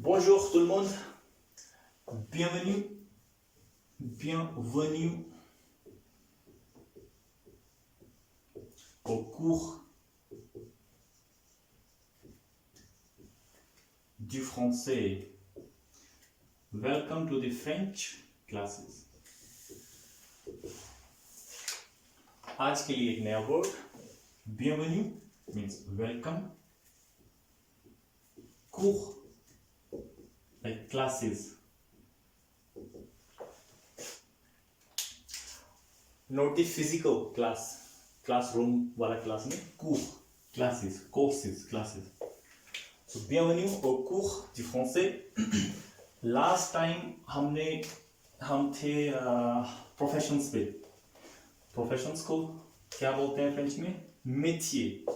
Bonjour tout le monde, bienvenue, bienvenue au cours du français. Welcome to the French classes. आज के लिए एक नया word bienvenue means welcome, cours like classes. Not the physical class, classroom वाला class में cours, classes, courses, classes. So bienvenue au cours du français. Last time हम थे professions पे. Professions को क्या बोलते हैं फ्रेंच में? métier.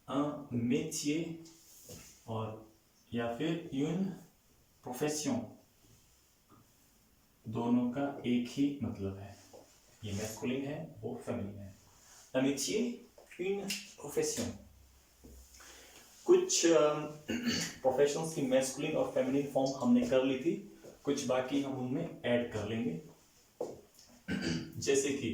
Un métier और या फिर une profession. दोनों का एक ही मतलब है. ये masculine है, वो feminine है. Un métier, une profession. कुछ प्रोफेशंस की मैस्कुलिन और फेमिनिन फॉर्म हमने कर ली थी, कुछ बाकी हम उनमें ऐड कर लेंगे. जैसे कि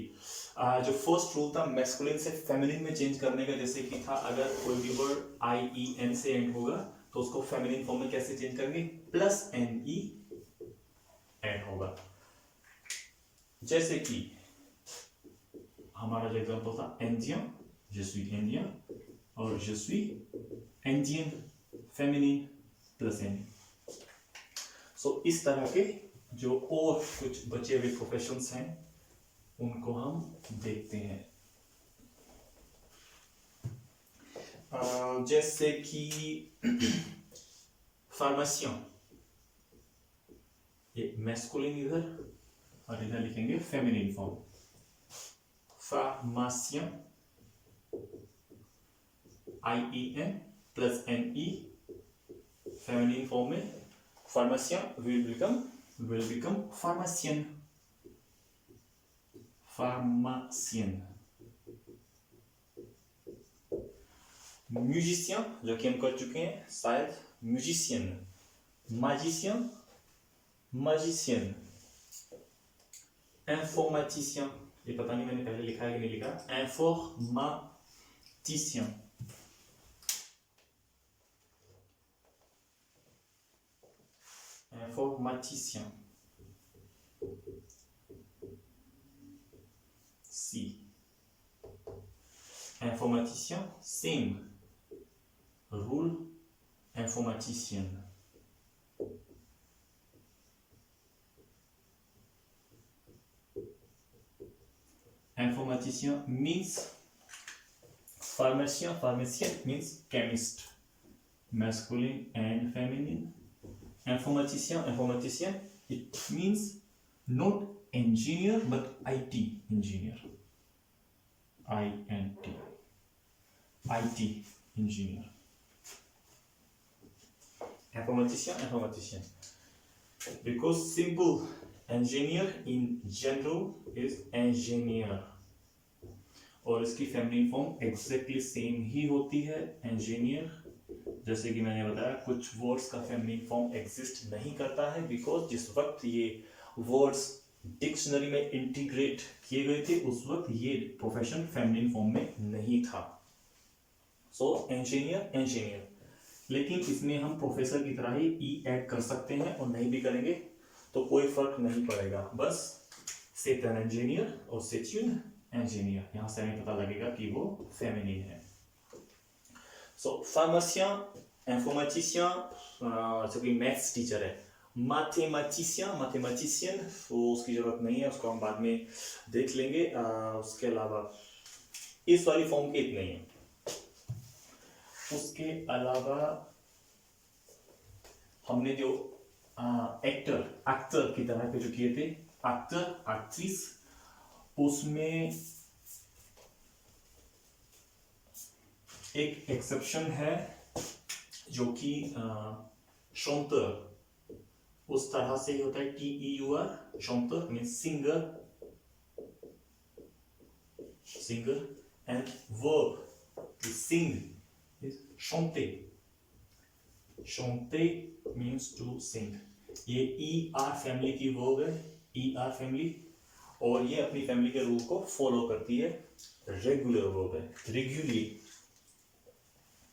जो फर्स्ट रूल था मैस्कुलिन से फेमिनिन में चेंज करने का, जैसे कि था अगर कोई भी वर्ड IEN से एंड होगा तो उसको फेमिनिन फॉर्म में कैसे चेंज करेंगे? प्लस NE ऐड होगा. जैसे कि हमारा जो एग्जांपल था इंडियन, je suis indien और je suis Indian, feminine plus NE. सो इस तरह के जो और कुछ बचे हुए प्रोफेशंस हैं उनको हम देखते हैं. जैसे कि फार्मेसियन, ये मैस्कुलिन इधर और इधर लिखेंगे फेमिनिन फॉर्म. फार्मेसियन IEN plus NE feminine form में. फार्मेसियन will become pharmacien. Pharmacien. Musician जो कि हम कर चुके हैं शायद, म्यूजिशियन. Magician, magician. इंफॉर्मेटिशियन, ये पता नहीं मैंने पहले लिखा है कि नहीं लिखा. इंफॉर्मेटिशियन. Informaticien. Si. Informaticien, sing. Rule, informaticienne. Informaticien means pharmacien, pharmacienne means chemist. Masculine and feminine. Informaticien, informatician, it means not engineer but IT engineer. INT. IT engineer. Informatician, informatician. Because simple engineer in general is engineer. और इसकी feminine form exactly same ही होती है, engineer. जैसे कि मैंने बताया कुछ words का फेमिनिन फॉर्म एग्जिस्ट नहीं करता है बिकॉज जिस वक्त ये वर्ड्स डिक्शनरी में इंटीग्रेट किए गए थे उस वक्त ये प्रोफेशन फेमिनिन फॉर्म में नहीं था. सो इंजीनियर, इंजीनियर. लेकिन इसमें हम प्रोफेसर की तरह ही ई ऐड कर सकते हैं और नहीं भी करेंगे तो कोई फर्क नहीं पड़ेगा. बस c'est un ingénieur और c'est une ingénieur, यहाँ से हमें पता लगेगा कि वो फेमिनिन है. So, pharmacien, informaticien, जो कि मैथ्स टीचर है. मैथमेटिशियन, मैथमेटिशियन, वो उसकी जरूरत नहीं है, उसको हम बाद में देख लेंगे. उसके अलावा इस वाली फॉर्म के इतने ही हैं. उसके अलावा हमने जो एक्टर की तरह के जो किए थे, एक्टर, एक्ट्रेस, उसमें एक एक्सेप्शन है जो कि chanteur, उस तरह से ही होता है. TEUR, chanteur means singer, singer, and verb to sing chanter. Chanter means to sing. ये ER फैमिली की वर्ब है, ER फैमिली, और ये अपनी फैमिली के रूल को फॉलो करती है, रेगुलर वर्ब है, रेगुलरली.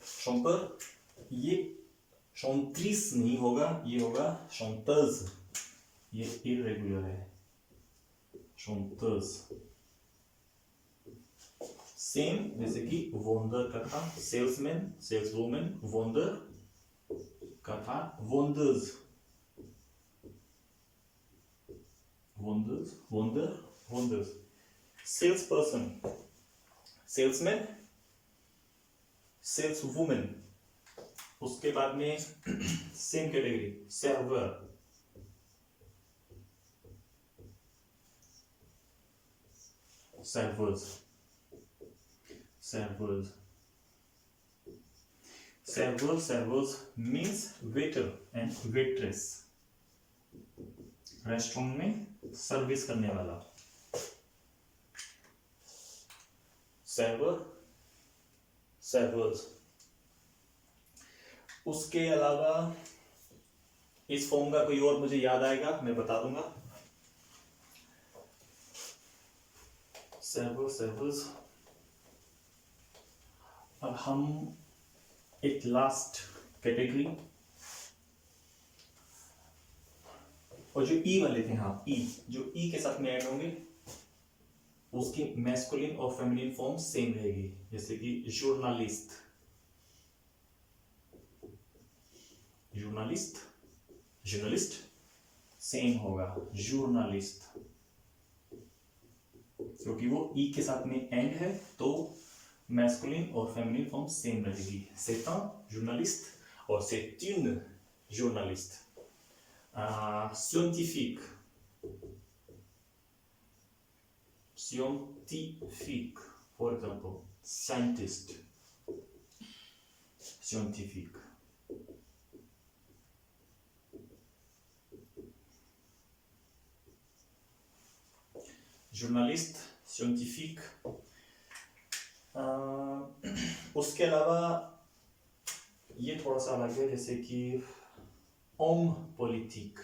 chanteur, ये chantrice नहीं होगा, ये होगा chanteuse, ये इरेगुलर है, chanteuse. सेम जैसे कि वोंडर का था सेल्समैन, सेल्सवुमन, वोंडर का था वोंडर्स, वोंडर्स, वोंडर, वोंडर्स. Sales person, salesman, saleswoman. उसके बाद में same category server, servers, servers. Servers means waiter and waitress. Restaurant में सर्विस करने वाला. सर्वर्स. उसके अलावा इस फॉर्म का कोई और मुझे याद आएगा मैं बता दूंगा. सर्वर्स. अब हम एक लास्ट कैटेगरी, और जो ई वाले थे, हाँ ई, जो ई के साथ में ऐड होंगे उसकी मैस्कुलिन और फेमिनिन फॉर्म सेम रहेगी. जैसे कि जर्नलिस्ट, जर्नलिस्ट सेम होगा जर्नलिस्ट, क्योंकि वो ई के साथ में एंड है तो मैस्कुलिन और फेमिनिन फॉर्म सेम रहेगी. c'est un journaliste और c'est une journaliste. Scientifique, for example, scientist, scientifique. Journaliste, scientifique. उसके अलावा ये थोड़ा सा अलग है, जैसे कि homme politique.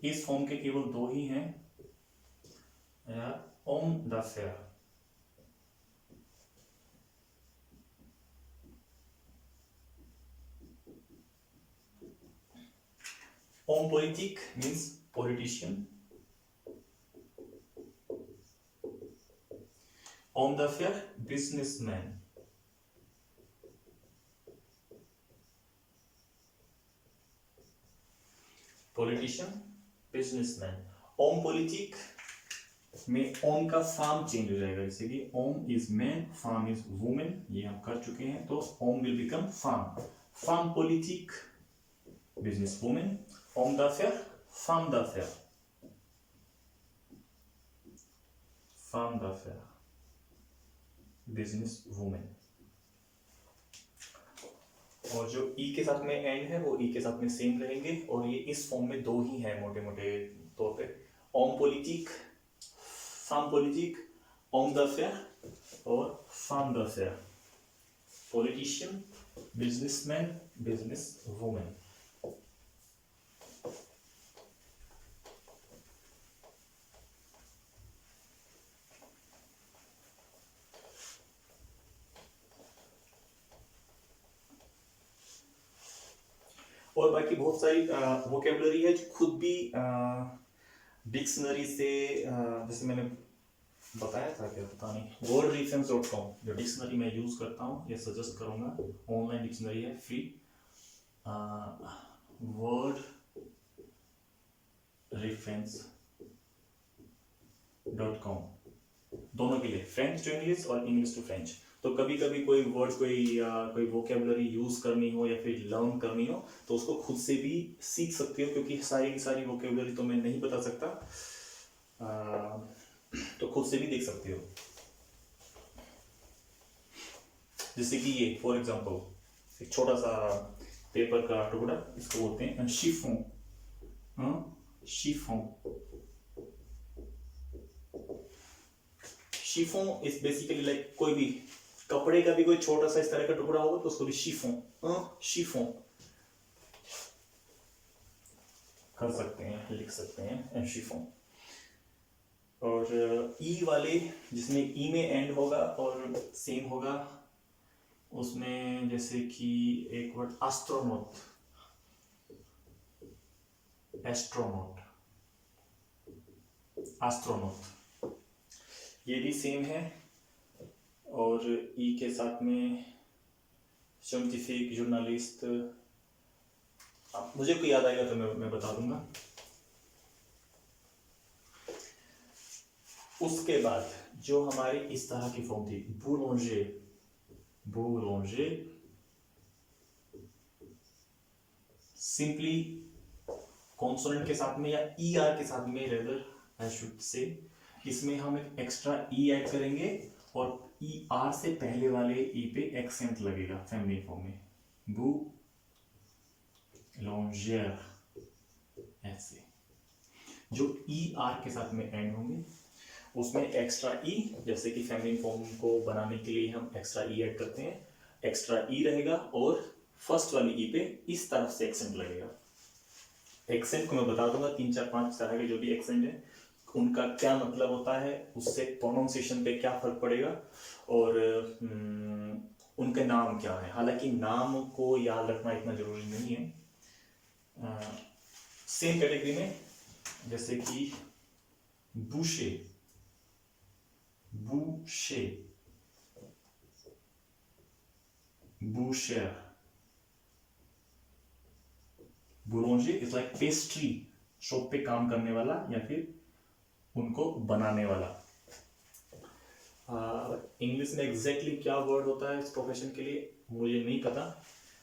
इस फॉर्म के केवल दो ही हैं, homme d'affaires. homme politique means politician. homme d'affaires, businessman. Politician, businessman. homme politique में homme का फॉर्म चेंज हो जाएगा, जैसे कि homme is man, femme is woman, ये हम कर चुके हैं, तो homme will become femme. femme politique, business woman. homme d'affaires, femme d'affaires. femme d'affaires, business women. और जो ई के साथ में एंड है वो ई के साथ में सेम रहेंगे, और ये इस फॉर्म में दो ही हैं मोटे मोटे तौर पे, homme politique, femme politique, homme d'affaires और femme d'affaires. politician, businessman, business woman. और बाकी बहुत सारी वोकेबलरी है जो खुद भी डिक्शनरी से, जैसे मैंने बताया था क्या पता नहीं, wordreference.com जो डिक्शनरी मैं यूज करता हूँ या सजेस्ट करूँगा, ऑनलाइन डिक्शनरी है फ्री. wordreference.com दोनों के लिए, फ्रेंच टू इंग्लिश और इंग्लिश टू फ्रेंच. तो कभी कभी कोई वर्ड, कोई वोकेबलरी यूज करनी हो या फिर लर्न करनी हो तो उसको खुद से भी सीख सकते हो, क्योंकि सारी की सारी वोकेबलरी तो मैं नहीं बता सकता, तो खुद से भी देख सकते हो. जैसे कि ये फॉर एग्जांपल एक छोटा सा पेपर का टुकड़ा, इसको बोलते हैं chiffon. Chiffon, chiffon is basically like कोई भी कपड़े का भी कोई छोटा सा इस तरह का टुकड़ा होगा तो उसको भी शिफोन शिफोन कर सकते हैं, लिख सकते हैं शिफोन। और ई वाले जिसमें ई में एंड होगा और सेम होगा, उसमें जैसे कि एक वर्ड एस्ट्रोनॉट, एस्ट्रोनॉट, एस्ट्रोनॉट, ये भी सेम है। और ई के साथ में साइंटिफिक, जर्नलिस्ट, मुझे कोई याद आएगा तो मैं बता दूंगा। उसके बाद जो हमारी इस तरह की फॉर्म थी, बोulanger, बोulanger, सिंपली कॉन्सोनेंट के साथ में या ई आर के साथ में, रेदर आई शुड से, इसमें हम एक एक्स्ट्रा ई ऐड करेंगे और ई आर से पहले वाले ई पे एक्सेंट लगेगा फेमिनिन फॉर्म में, boulanger, ऐसे। जो ई आर के साथ में एंड होंगे उसमें एक्स्ट्रा ई, जैसे कि फेमिनिन फॉर्म को बनाने के लिए हम एक्स्ट्रा ई ऐड करते हैं, एक्स्ट्रा ई रहेगा और फर्स्ट वाली ई पे इस तरफ से एक्सेंट लगेगा। एक्सेंट को मैं बता दूंगा, 3 4 5 तरह के जो भी एक्सेंट है उनका क्या मतलब होता है, उससे प्रोनाउंसिएशन पे क्या फर्क पड़ेगा और उनके नाम क्या है। हालांकि नाम को याद रखना इतना जरूरी नहीं है। सेम कैटेगरी में जैसे कि बूशे, बूशे, बूशर, boulanger is like pastry, shop पे काम करने वाला या फिर उनको बनाने वाला। इंग्लिश में एग्जैक्टली क्या वर्ड होता है इस प्रोफेशन के लिए मुझे नहीं पता।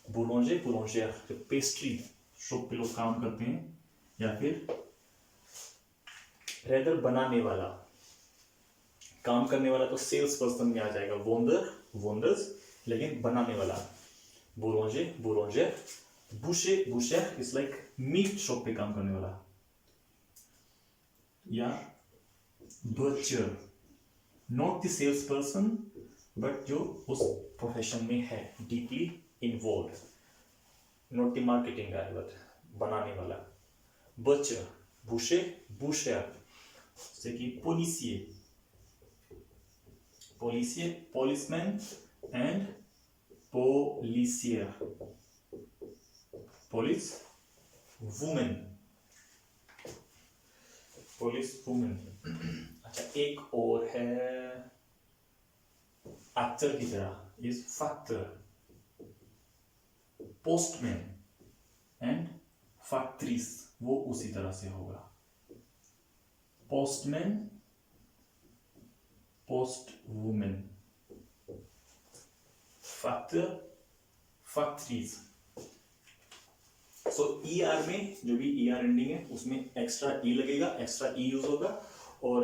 boulanger, boulanger, जो पेस्ट्री शॉप पे लोग काम करते हैं, या फिर रेदर बनाने वाला, काम करने वाला तो सेल्स पर्सन में आ जाएगा, वोंडर, वोंडर्स, लेकिन बनाने वाला boulanger, boulanger, boucher, boucher is like meat shop पे काम करने वाला, या butcher, not the sales person but जो उस प्रोफेशन में है, deeply involve, not the marketing guy but बनाने वाला, butcher, boucher, boucher। जैसे कि policier, policier, policeman and policier, police woman, police woman। अच्छा, एक और है एक्टर की तरह, is factor, postman and factrice, वो उसी तरह से होगा, postman, post woman, factor, factrice। सो ई आर में जो भी ई आर एंडिंग है उसमें एक्स्ट्रा ई लगेगा, एक्स्ट्रा ई यूज होगा और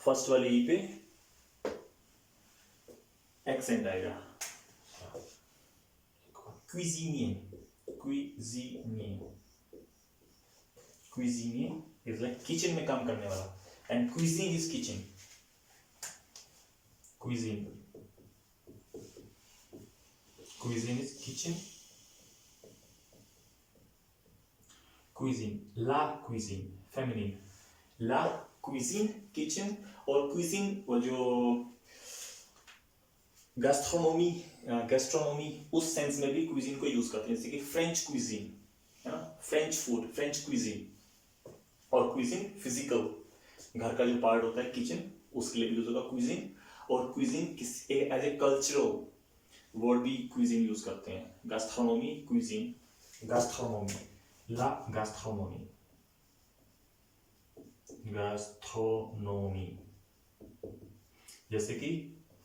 फर्स्ट वाले ई पे एक्सेंट आएगा। cuisinier, cuisinier, cuisinier is like kitchen में काम करने वाला, and cuisine is kitchen, cuisine, cuisine is kitchen, cuisine, la cuisine, feminine, la cuisine kitchen, और cuisine वो जो गैस्ट्रोनोमी, गैस्ट्रोनोमी उस सेंस में भी cuisine को यूज करते हैं, जैसे कि फ्रेंच cuisine है ना, फ्रेंच फूड, फ्रेंच cuisine। और cuisine फिजिकल घर का जो पार्ट होता है किचन, उसके लिए भी यूज होगा cuisine। और cuisine किस एज ए कल्चरल वर्ड भी cuisine यूज करते हैं, गैस्ट्रोनोमी, cuisine, गैस्ट्रोनोमी, ला गैस्ट्रोनोमी, गैस्ट्रोनोमी। जैसे कि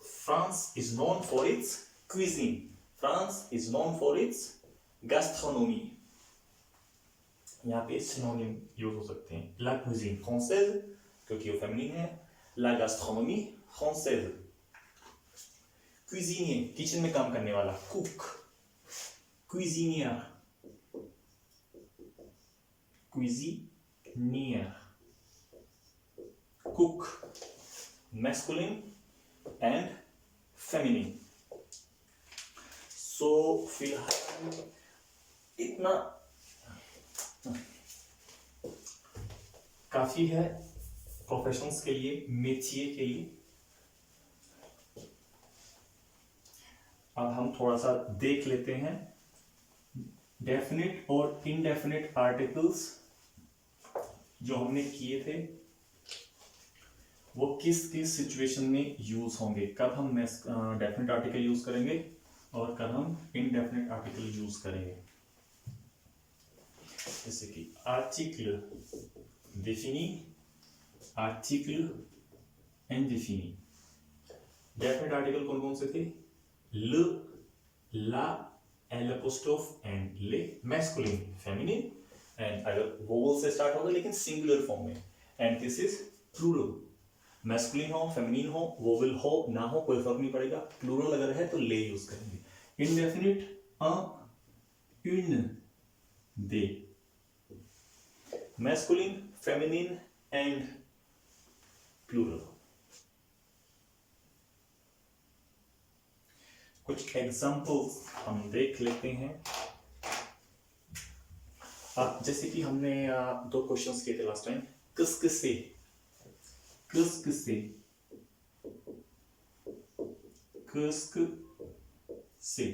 France is known for its cuisine, France is known for its gastronomy. यहाँ पे सिनोनिम यूज हो सकते हैं, ला cuisine française क्योंकि वो फेमिनिन है, ला गैस्ट्रोनोमी française। cuisinier किचन में काम करने वाला, cook, cuisinier, cuisinier, cook, masculine and feminine. So फिलहाल इतना काफी है प्रोफेशंस के लिए, मेथिए के लिए। अब हम थोड़ा सा देख लेते हैं डेफिनिट और इनडेफिनिट आर्टिकल्स जो हमने किए थे वो किस किस सिचुएशन में यूज होंगे, कब हम डेफिनिट आर्टिकल यूज करेंगे और कब हम इनडेफिनिट आर्टिकल यूज करेंगे। जैसे कि article défini, article indéfini। Definite article कौन कौन से थे? le, la, l'apostrophe एंड ले, मैस्कुलिन, फेमिनिन एंड अगर वोवल से स्टार्ट होगा लेकिन सिंगुलर फॉर्म में, and this is plural. Masculine हो, फेमिनिन हो, वोवल हो ना हो कोई फर्क नहीं पड़ेगा, प्लूरल अगर है तो ले यूज करेंगे। Indefinite un, une, des। Masculine, feminine and plural. कुछ एग्जाम्पल्स हम देख लेते हैं। जैसे कि हमने दो क्वेश्चंस किए थे लास्ट टाइम, किस किससे, किस किससे, किस से,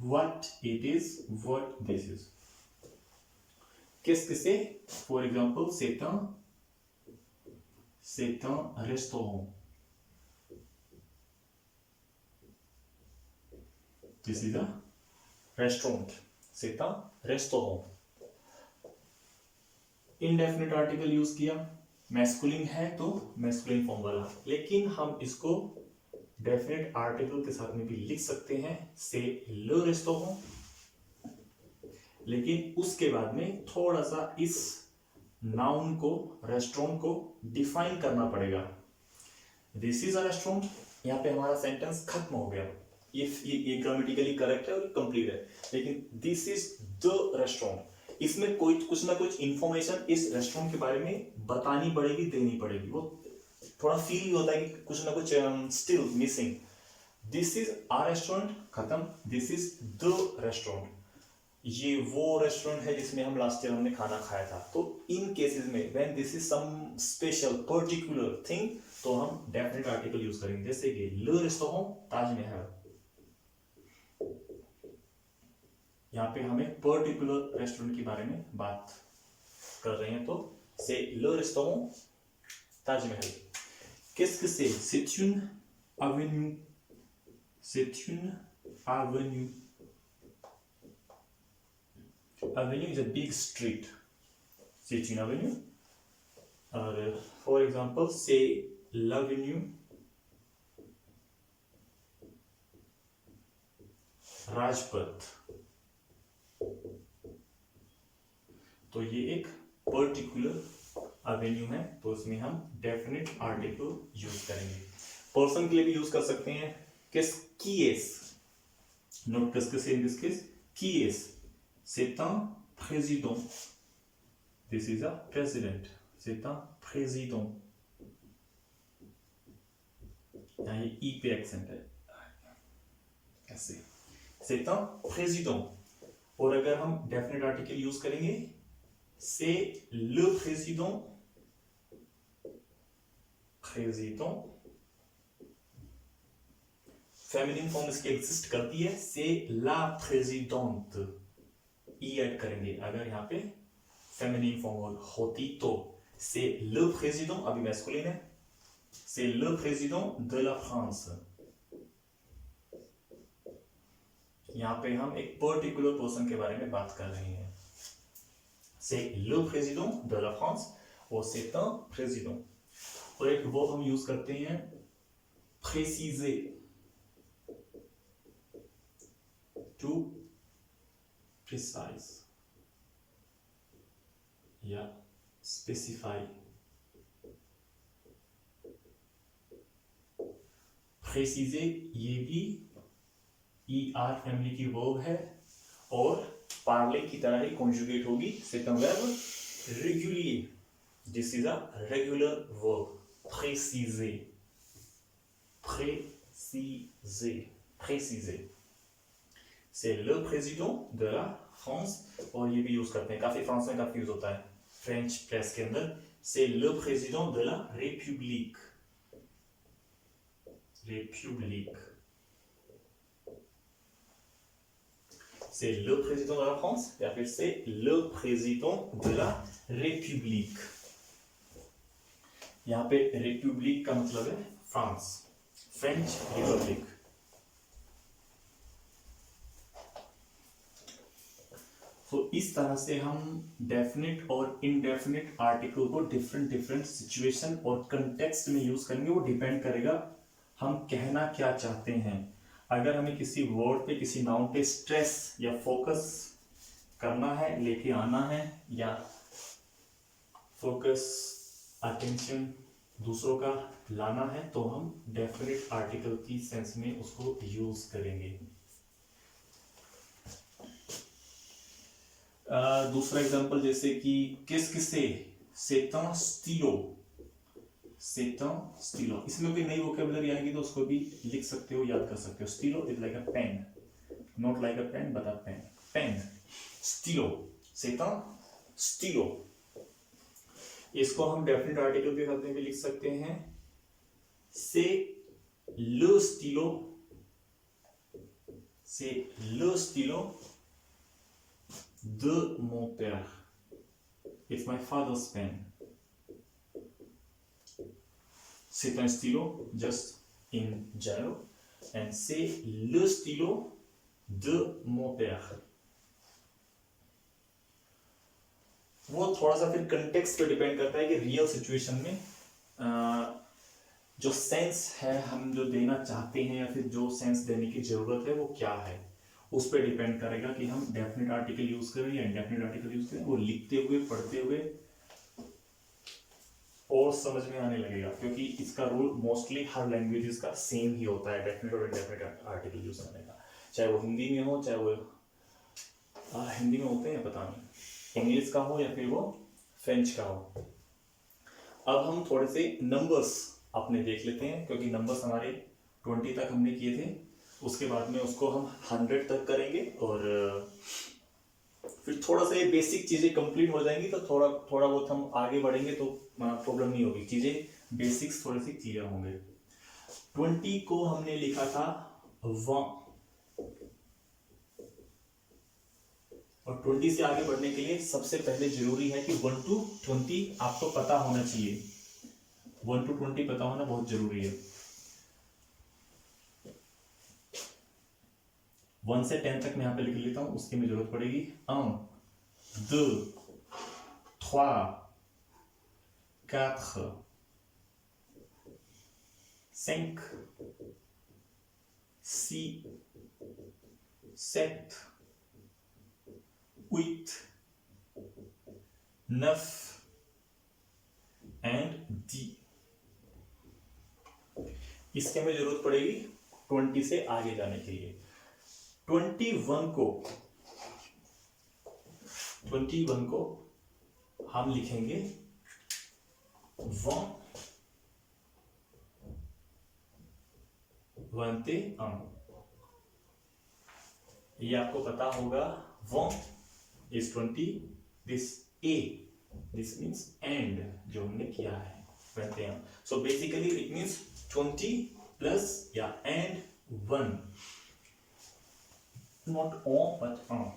what it is, what this is. किस किससे, for example c'est un restaurant, this is a restaurant, c'est un restaurant। Indefinite article use किया, मैस्कुलिन है तो मैस्कुलिन फॉर्म वाला, लेकिन हम इसको डेफिनेट आर्टिकल के साथ में भी लिख सकते हैं, से le restaurant, लेकिन उसके बाद में थोड़ा सा इस नाउन को, रेस्टोरेंट को डिफाइन करना पड़ेगा। दिस इज अ रेस्टोरेंट, यहाँ पे हमारा सेंटेंस खत्म हो गया, ये ग्रामेटिकली करेक्ट है और कंप्लीट है, लेकिन दिस इज द रेस्टोरेंट, इसमें कोई कुछ ना कुछ इंफॉर्मेशन इस रेस्टोरेंट के बारे में बतानी पड़ेगी, देनी पड़ेगी। वो थोड़ा फील होता है कि कुछ ना कुछ still missing. This is a restaurant, खत्म। दिस इज द रेस्टोरेंट, ये वो रेस्टोरेंट है जिसमें हम लास्ट ईयर हमने खाना खाया था। तो इन केसेस में when this is some special particular thing, तो हम डेफिनेट आर्टिकल यूज करेंगे। जैसे कि ले रेस्टोरेंट ताजमहल, यहाँ पे हमें पर्टिकुलर रेस्टोरेंट के बारे में बात कर रहे हैं, तो से ले restaurant Taj Mahal. qu'est-ce que c'est? C'est une avenue, c'est une avenue, avenue is a big street, c'est une avenue। और for example c'est l'avenue Rajpath, तो ये एक पर्टिकुलर एवेन्यू है, तो इसमें हम डेफिनेट आर्टिकल यूज करेंगे। पर्सन के लिए भी यूज कर सकते हैं, किस कीएस, नोट किस किस इन दिस केस, कीएस, c'est un président, this is a president, c'est un président, यहाँ ये ई पे एक्सेंट है, ऐसे c'est un président। और अगर हम डेफिनेट आर्टिकल यूज करेंगे, c'est le président, président, feminine form इसकी एग्जिस्ट करती है, c'est la présidente, ई ऐड करेंगे। अगर यहाँ पे फेमिनिन फॉर्म होती तो c'est le président, अभी मैस्कुलिन है, c'est le président de la France। यहाँ पे हम एक पर्टिकुलर पर्सन के बारे में बात कर रहे हैं, c'est le président de la France और c'est un président। और एक वर्ब हम यूज करते हैं préciser, to precise या specify। préciser ये भी ER फैमिली की वर्ब है और पार्ले की तरह ही कॉन्जुगेट होगी, c'est un verbe régulier। This is a regular verb. Préciser. Préciser. Préciser. C'est le président de la France, और ये भी यूज करते हैं, काफी फ्रांस में काफी यूज होता है फ्रेंच प्रेस के अंदर. c'est le président de la République. République. C'est le président de la France, या फिर c'est le président de la République. यहाँ पे République का मतलब है फ्रांस, फ्रेंच रिपब्लिक. तो इस तरह से हम डेफिनेट और इनडेफिनेट आर्टिकल को डिफरेंट सिचुएशन और कंटेक्स्ट में यूज करेंगे. वो डिपेंड करेगा हम कहना क्या चाहते हैं. अगर हमें किसी वर्ड पे, किसी नाउन पे स्ट्रेस या फोकस करना है, लेके आना है, या फोकस अटेंशन दूसरों का लाना है, तो हम डेफिनेट आर्टिकल की सेंस में उसको यूज करेंगे. दूसरा एग्जांपल जैसे कि किस किसे, c'est un stylo. c'est un stylo. इसमें कोई नई वोकेबुलरी आएगी तो उसको भी लिख सकते हो, याद कर सकते हो. stylo is like a pen, not like a pen but a pen. pen, stylo, c'est un stylo. इसको हम डेफिनेट आर्टिकल के साथ में भी लिख सकते हैं. c'est le stylo, c'est le stylo de mon père. It's my father's pen. C'est un stylo, just in general, and c'est le stylo de mon père. वो थोड़ा सा फिर कंटेक्स्ट पे डिपेंड करता है कि रियल सिचुएशन में जो सेंस है हम जो देना चाहते हैं या फिर जो सेंस देने की जरूरत है वो क्या है, उस पर डिपेंड करेगा कि हम डेफिनेट आर्टिकल यूज करें या इंडेफिनेट आर्टिकल यूज करें. वो लिखते हुए, पढ़ते हुए और समझ में आने लगेगा, क्योंकि इसका रूल मोस्टली हर लैंग्वेजेस का सेम ही होता है, डेफिनेट और इंडेफिनेट आर्टिकल यूज करने का. चाहे वो हिंदी में हो, चाहे वो हिंदी में होते हैं पता नहीं, इंग्लिश का हो या फिर वो फ्रेंच का हो. अब हम थोड़े से नंबर्स अपने देख लेते हैं, क्योंकि नंबर्स हमारे 20 तक हमने किए थे. उसके बाद में उसको हम 100 तक करेंगे और फिर थोड़ा सा ये बेसिक चीजें कंप्लीट हो जाएंगी तो थोड़ा बहुत हम आगे बढ़ेंगे तो प्रॉब्लम नहीं होगी, चीजें बेसिक्स थोड़े से क्लियर होंगे. 20 को हमने लिखा था 20, और 20 से आगे बढ़ने के लिए सबसे पहले जरूरी है कि 1 to 20 आपको पता होना चाहिए. 1 to 20 पता होना बहुत जरूरी है. 1 से 10 तक मैं यहाँ पे लिख लेता हूँ, उसकी में जरूरत पड़ेगी. 1, 2, 3, 4, 5, 6, 7, 8, 9 and 10. इसके में जरूरत पड़ेगी 20 से आगे जाने के लिए. 21 को हम लिखेंगे 21. ये आपको पता होगा. 1 is 20. this means end, जो हमने किया है 21. so basically it means 20 plus and 1. not on but on.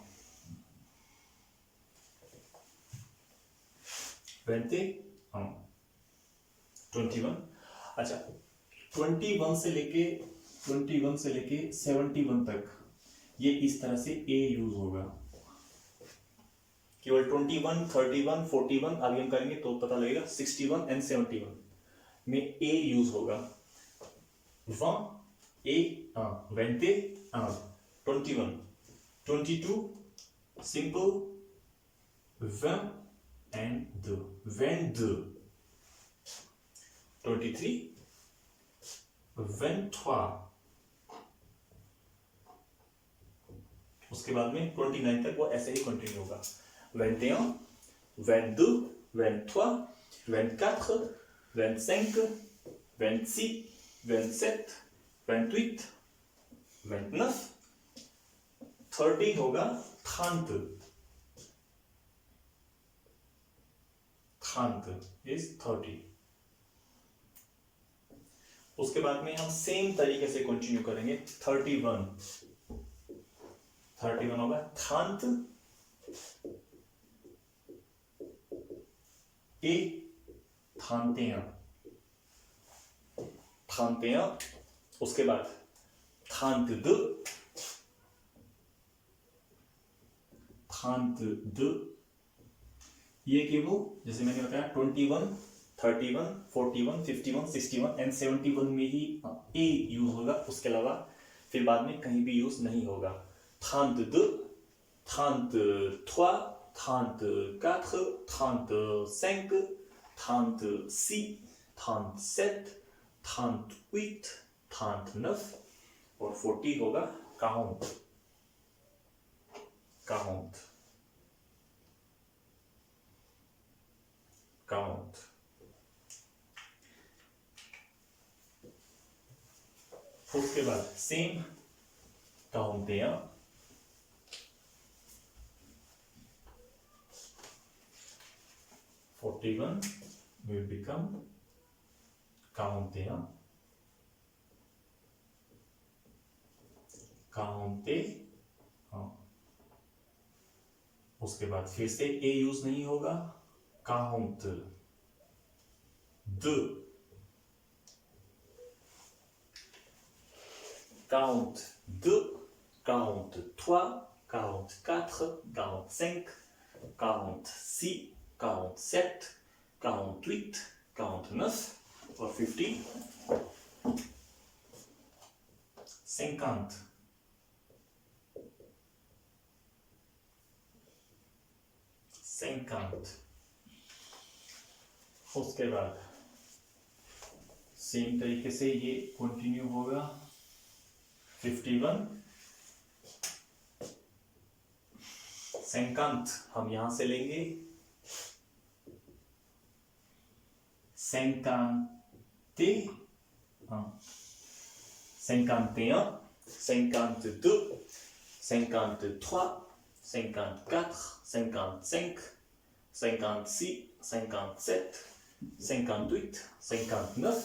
21. अच्छा, 21 से लेके 71 तक ये इस तरह से ए यूज होगा. केवल 21, 31, 41 आगे हम करेंगे तो पता लगेगा. 61 and 71 में ए यूज होगा. 20 ए 21, 21, 22 simple 20 and 2, 22, 23, 23. उसके बाद में 29 तक वो ऐसे ही कंटिन्यू होगा. 21, 22, 23, 24, 25, 26, 27, 28, 29, 30 होगा 30. 30 is 30. उसके बाद में हम सेम तरीके से कंटिन्यू करेंगे. 31 होगा 30 et 31. 31 उसके बाद 32 ये कि वो जैसे मैंने बताया 21, 31, 41, 51, 61 एंड 71 में ही ए यूज होगा. उसके अलावा फिर बाद में कहीं भी यूज नहीं होगा. 32, 33, 34, 35, 36, 37, 38, 39 और 40 होगा 40. उसके बाद सेम 41, 41 will become 41, 41. उसके बाद फिर से ए यूज नहीं होगा. 42, 42, 43, 44, 45, 46, 47, 48, 49 और 50, 50. उसके बाद सेम तरीके से ये कंटिन्यू होगा. 51, 50 हम यहां से लेंगे. 50, 51, 52, 53, 54, 55, 56, 57, 58, 59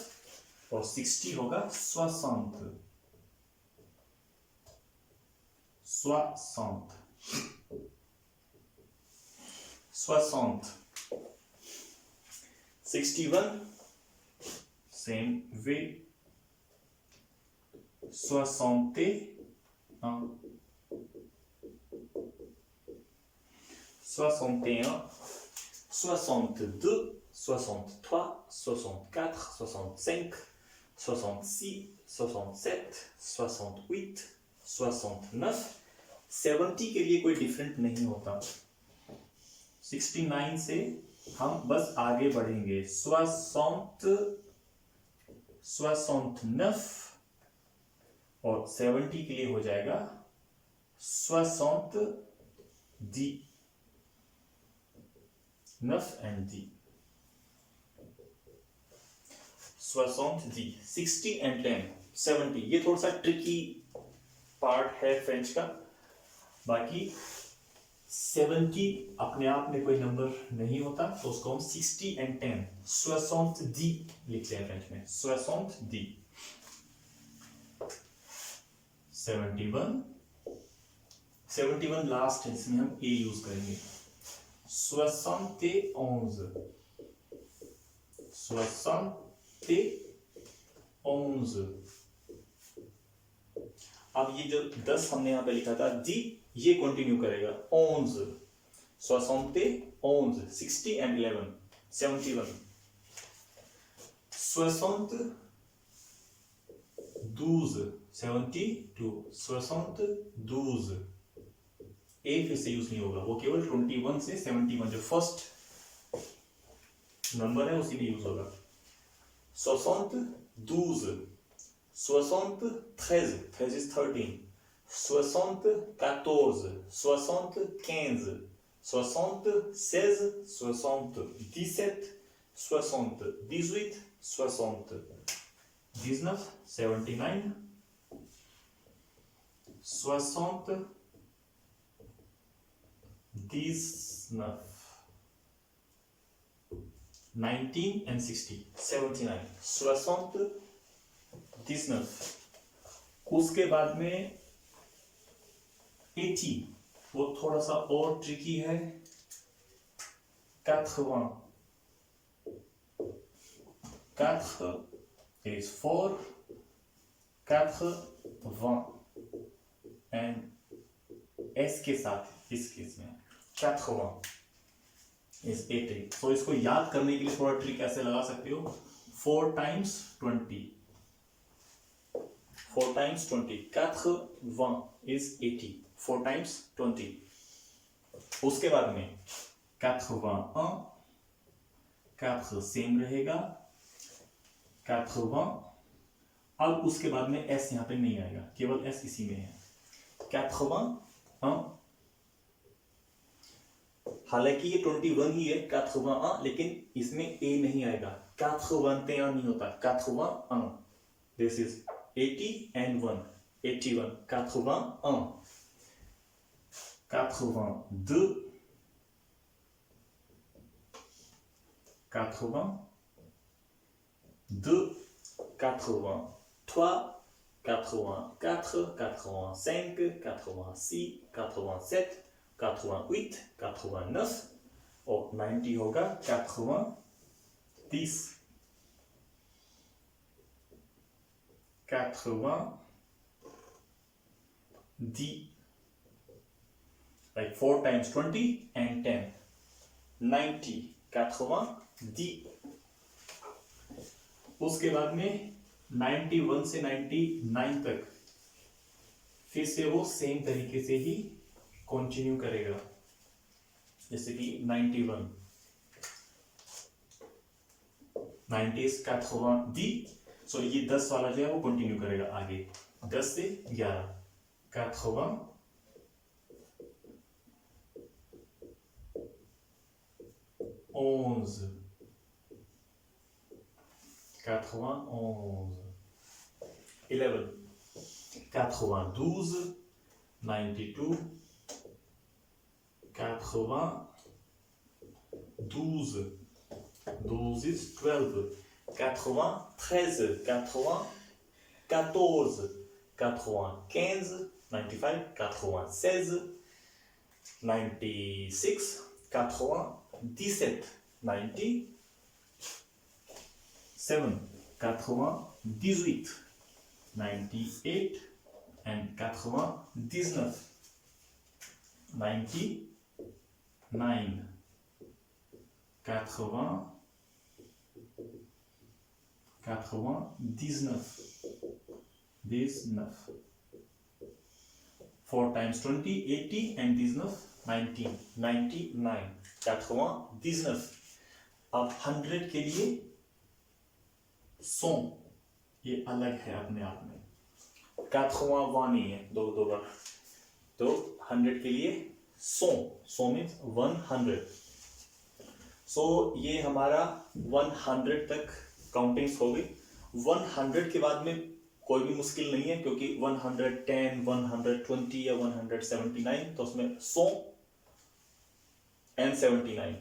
और 60 होगा 60. 61 same way. 61, 61, 62, 63, 64, 65, 66, 67, 68, 69. 70 के लिए कोई डिफरेंट नहीं होता. 69 से हम बस आगे बढ़ेंगे. 60, 69 और 70 के लिए हो जाएगा 70 डी 9 एंड डी 70. 60 एंड 10, 70. ये थोड़ा सा ट्रिकी पार्ट है फ्रेंच का. बाकी 70 अपने आप में कोई नंबर नहीं होता, तो उसको हम 60 एंड 10 70 लिखते हैं फ्रेंच में. 70. 71 लास्ट है, इसमें हम ए यूज करेंगे. 71, 71. अब ये जो 10 हमने यहाँ पे लिखा था डी, ये कंटिन्यू करेगा. 11, 71, 60 एंड 11, 71. 72, 72, 72. ए फिर से यूज नहीं होगा, वो केवल 21 से 71 जो फर्स्ट नंबर है उसी में यूज होगा. 72, 73, 13 is 13, 74, 75, 76, 77, 78, 79, 79, 79, 19 and 60, 79, 79. उसके बाद में 80, वो थोड़ा सा और ट्रिकी है. 80, 4 is 4, 80 and s के साथ इस केस में 80 is 80. तो इसको याद करने के लिए थोड़ा ट्रिक ऐसे लगा सकते हो. 4 times 20, 4 times 20, 80 is 80, 4 times 20. उसके बाद में 81, 4 सेम रहेगा, 80. अब उसके बाद में s यहाँ पे नहीं आएगा, केवल s इसी में है. 81, हालांकि ये 21 ही है 81, लेकिन इसमें a नहीं आएगा. 81 नहीं होता, 81. दिस इज 80 and 1, 81, 81, 82, 82, 83, 84, 85, 86, 87, 88, 89 और 90 होगा 90, 90, like 4 times 20 and 10, 90, 90. उसके बाद में 91 से 99 तक फिर से वो सेम तरीके से ही कंटिन्यू करेगा. जैसे कि 91, 90 is 90. सो ये 10 वाला जो है वो कंटिन्यू करेगा आगे. 10 से 11, 80, 11, 91, 11, 92, 92, 80, 12, 12 is 12, 80, 13, 80, 14, 95, 95, 96, 96, 97, 97, 98, 98 and 99, 99, 80, 99, 19. 4 times 20, 80 and 19, 19, 99, 99. अब 100 के लिए 100 ये अलग है अपने आप में. 81 नहीं है, दो बार. तो 100 के लिए 100 मीन्स 100. सो ये हमारा 100 तक काउंटिंग्स हो गई. 100 के बाद में कोई भी मुश्किल नहीं है, क्योंकि 110, 120 या 179, तो उसमें 100 and 79.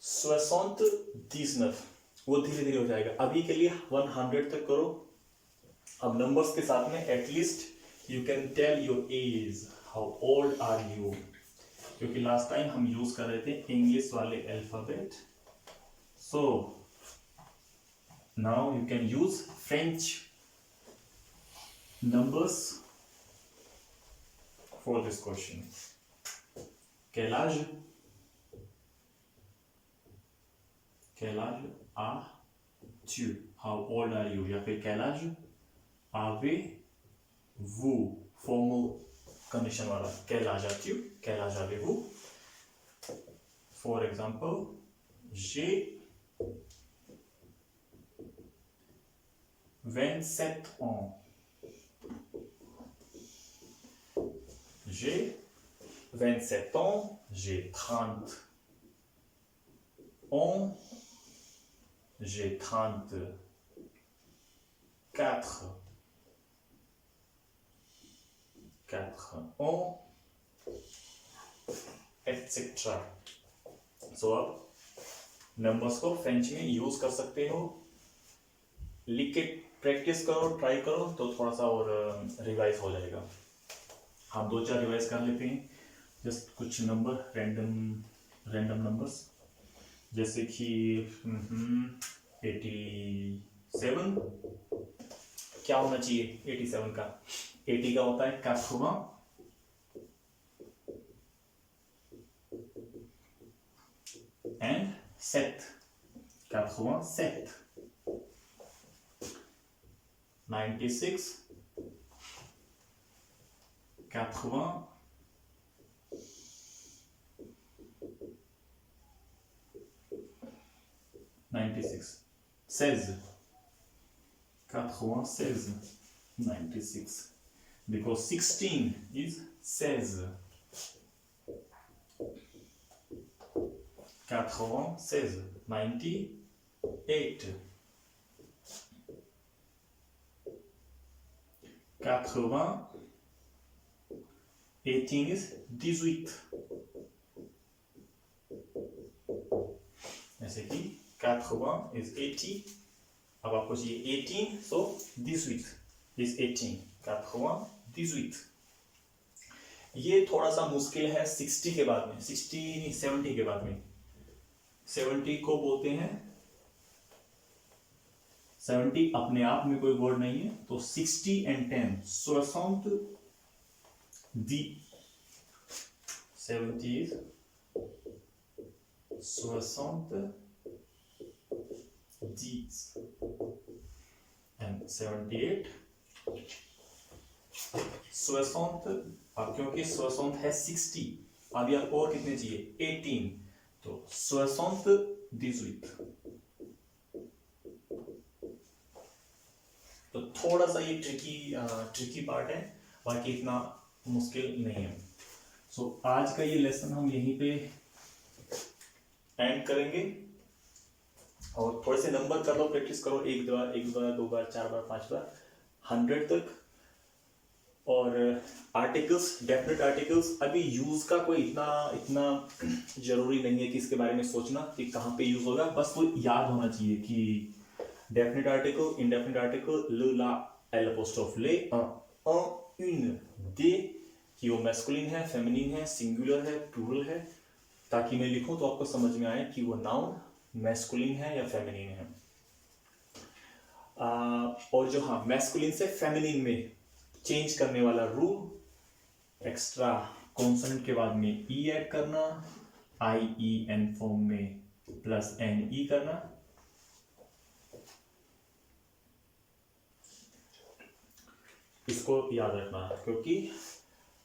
79 वो धीरे धीरे हो जाएगा. अभी के लिए 100 तक करो. अब नंबर्स के साथ में at least you can tell your age, how old are you, क्योंकि लास्ट टाइम हम यूज कर रहे थे इंग्लिश वाले alphabet. So now you can use French numbers for this question. Quel âge as-tu? How old are you? या फिर quel âge avez-vous? Formal condition वाला. Quel âge as-tu? Quel âge avez-vous? For example, j'ai 27 ans. J'ai 27 ans, j'ai 30 On, j'ai 34. 4 ans, etc. सो अब numbers को French में use कर सकते हो, लिख के प्रैक्टिस करो, ट्राई करो तो थोड़ा सा और रिवाइज हो जाएगा। हम 2-4 रिवाइज कर लेते हैं, जस्ट कुछ नंबर रैंडम नंबर्स, जैसे कि 87 क्या होना चाहिए 87 का? 80 का होता है 80 एंड 7 87 96 80 96 16 96 96 because 16 is 16 96 98 80 18 is 18 ऐसे कि 80 is 80, अब आपको चाहिए 18 so 18 is 18 80 18। ये थोड़ा सा मुश्किल है 60 के बाद में, 60 नहीं 70 के बाद में। 70 को बोलते हैं, 70 अपने आप में कोई वर्ड नहीं है, तो 60 and 10 60 दी 70 is 60 10 and 78 60। अब क्योंकि 60 है 60, अभी आपको और कितने चाहिए 18, तो 60 18। तो थोड़ा सा ये ट्रिकी पार्ट है, बाकी इतना मुश्किल नहीं है। सो आज का ये लेसन हम यहीं पे एंड करेंगे, और थोड़े से नंबर कर लो, प्रैक्टिस करो, 1 बार 2 बार 4 बार 5 बार 100 तक। और आर्टिकल्स, डेफिनेट आर्टिकल्स अभी यूज का कोई इतना जरूरी नहीं है कि इसके बारे में सोचना कि कहाँ पे यूज होगा, बस वो याद होना चाहिए कि definite article, indefinite article, le, la, l apostrophe ले, une, des, कि वो मैस्कुलिन है, फेमिनिन है, सिंगुलर है, प्लूरल है, ताकि मैं लिखूं तो आपको समझ में आए कि वो नाउन मैस्कुलिन है या फेमिनिन है। और जो हाँ मैस्कुलिन से फेमिनिन में चेंज करने वाला रूल, एक्स्ट्रा कॉन्सोनेंट के बाद में ई ऐड करना, IEN फॉर्म में प्लस NE करना। इसको याद रखना, क्योंकि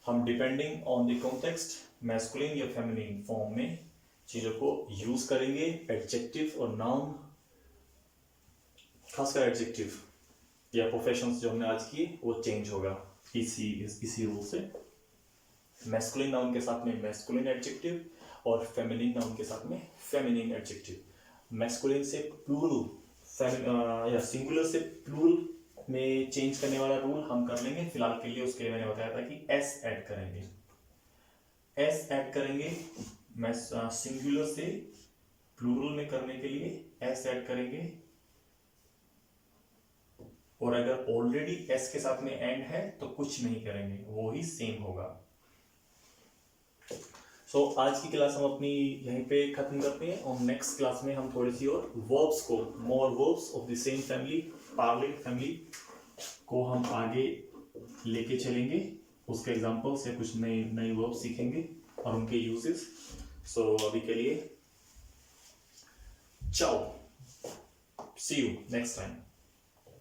हम depending on the context masculine या फेमिनिन फॉर्म में चीजों को यूज करेंगे। एडजेक्टिव और नाउन, खासकर एडजेक्टिव या प्रोफेशंस जो हमने आज किए वो चेंज होगा इसी रूल से। मैस्कुलिन नाउन के साथ में मैस्कुलिन एडजेक्टिव और फेमिनिन नाउन के साथ में फेमिनिन एडजेक्टिव। मैस्कुलिन से प्लूरल या सिंगुलर से प्लूरल में चेंज करने वाला रूल हम कर लेंगे। फिलहाल के लिए उसके लिए मैंने बताया था कि S ऐड करेंगे, S ऐड करेंगे। सिंगुलर से प्लूरल में करने के लिए S ऐड करेंगे, और अगर ऑलरेडी S के साथ में एंड है तो कुछ नहीं करेंगे, वो ही सेम होगा। सो आज की क्लास हम अपनी यहीं पे खत्म करते हैं, और नेक्स्ट क्लास में हम थोड़ी सी और वर्ब्स को, more verbs of the same family, पार्ले फैमिली को हम आगे लेके चलेंगे। उसके एग्जांपल्स या कुछ नए वर्ब्स सीखेंगे और उनके यूजेस। सो अभी के लिए चाओ, सी यू नेक्स्ट टाइम।